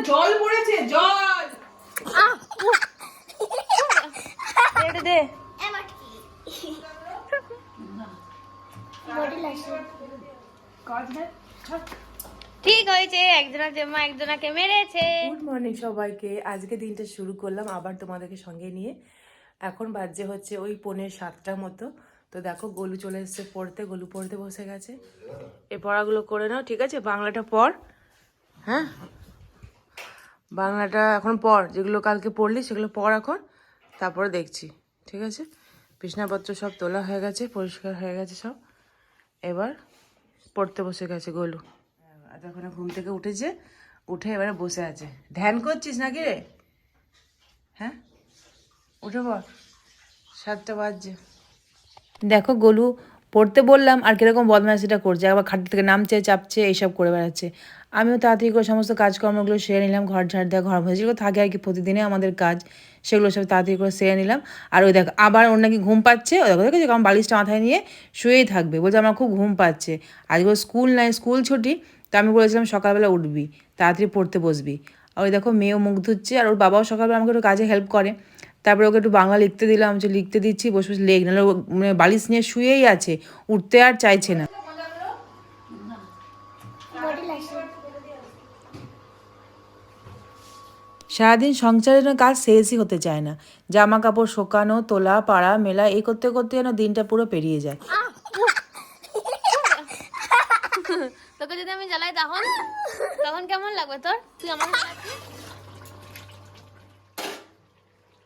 জল পড়েছে, জল। দে ঠিক হয়েছে, একজনের জন্য একজনাকে মেরেছে। গুড মর্নিং সবাইকে। আজকে দিনটা শুরু করলাম আবার তোমাদেরকে সঙ্গে নিয়ে। এখন বাজে হচ্ছে ওই 6:45 মতো। তো দেখো গোলু চলে এসছে পড়তে, গোলু পড়তে বসে গেছে। এই পড়াগুলো করে নাও, ঠিক আছে? বাংলাটা পড়, হ্যাঁ? বাংলাটা এখন পড়, যেগুলো কালকে পড়লি সেগুলো পড় এখন, তারপরে দেখছি, ঠিক আছে? বিছানাপত্র সব তোলা হয়ে গেছে, পরিষ্কার হয়ে গেছে সব। এবার পড়তে বসে গেছে গোলু। এতক্ষণে ঘুম থেকে উঠেছে, উঠে এবারে বসে আছে। ধ্যান করছিস নাকি রে? হ্যাঁ, উঠে পড়, 7টা বাজছে। দেখো গোলু পড়তে বললাম আর কিরকম বদমাইশিটা করছে, আবার খাট থেকে নামছে, চাপছে, এইসব করে বেড়াচ্ছে। আমিও তাড়াতাড়ি করে সমস্ত কাজকর্মগুলো সেরে নিলাম, ঘর ঝাড় দেওয়া, ঘর মোছা, যেগুলো থাকে আর কি প্রতিদিনে আমাদের কাজ, সেগুলো সব তাড়াতাড়ি করে সেরে নিলাম। আর ওই দেখ আবার ওর নাকি ঘুম পাচ্ছে, ওই দেখো দেখেছি কারণ বালিশটা মাথায় নিয়ে শুয়েই থাকবে, বলছে আমার খুব ঘুম পাচ্ছে। আজকে স্কুল নাই, স্কুল ছুটি, তা আমি বলেছিলাম সকালবেলা উঠবি, তাড়াতাড়ি পড়তে বসবি। আর ওই দেখো মেয়েও মুখ ধুচ্ছে, আর ওর বাবাও সকালবেলা আমাকে একটু কাজে হেল্প করে। তারপরে ওকে একটু বাংলা লিখতে দিলাম, যে লিখতে দিচ্ছি, বসে বসে লেখ, নাহলে মানে বালিশ নিয়ে শুয়েই আছে, উঠতে আর চাইছে না। সারাদিন সংসারের কাজ শেষই হতে চায় না। জামা কাপড় শোকানো, তোলা, পাড়া, মেলা, এই করতে করতে যেন দিনটা পুরো পেরিয়ে যায়। তোকে যদি আমি জ্বালাই তখন তখন কেমন লাগবে তোর? তুই আমার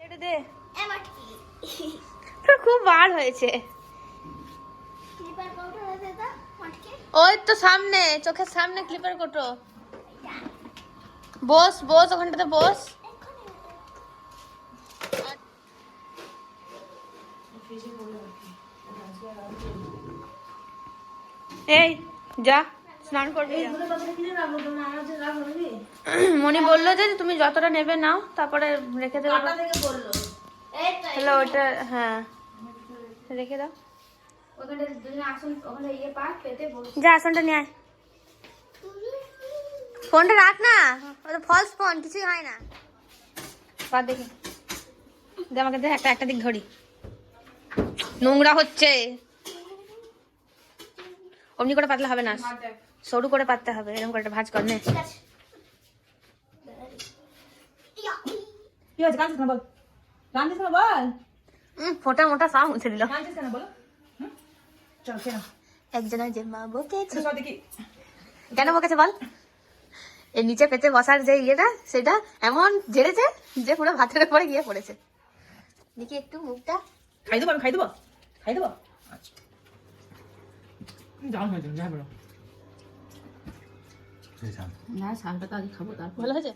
এটা দে, তোর খুব বার হয়েছে। ওই তো সামনে, চোখের সামনে ক্লিপার কোটো। বস বস, ওখানটাতে বস। এই যা স্নান করবি। মনি বললো যে তুমি যতটা নেবে নাও, তারপরে রেখে দেবো। হ্যালো, ওটা হ্যাঁ রেখে দাও। যা আসনটা নিয়ে আয়। ফোনটা রাখ না, ওটা ফলস ফোন, কিছুই হয় না। বাদ দেখি দে আমাকে, দে একটা দিক ধরি, নোংরা হচ্ছে। অমনি করে পাতলে হবে না, সরু করে পাততে হবে, এরকম করে ভাঁজ কর নে। কি হয়েছে, কাঁদছিস না বল, কাঁদছিস না বল। ফোটা মোটা সব মুছে দিল। কাঁদছিস কেন বলো? চল কেন একজনের যে মা বকেছে। সব দেখি কেন বকেছে বল? এর নিচে পেতে বসার যে ইয়েটা, সেটা এমন ঝেড়েছে যে পুরো ভাতের উপরে গিয়ে পড়েছে। দেখি একটু মুখটা খাই দেবো, আমি খাই দেবো, খাই দেবো। আচ্ছা যাও হয়ে যাবে, যা বলো না, শালটা তো আগে খাবো, তারপর ভালো হয়েছে।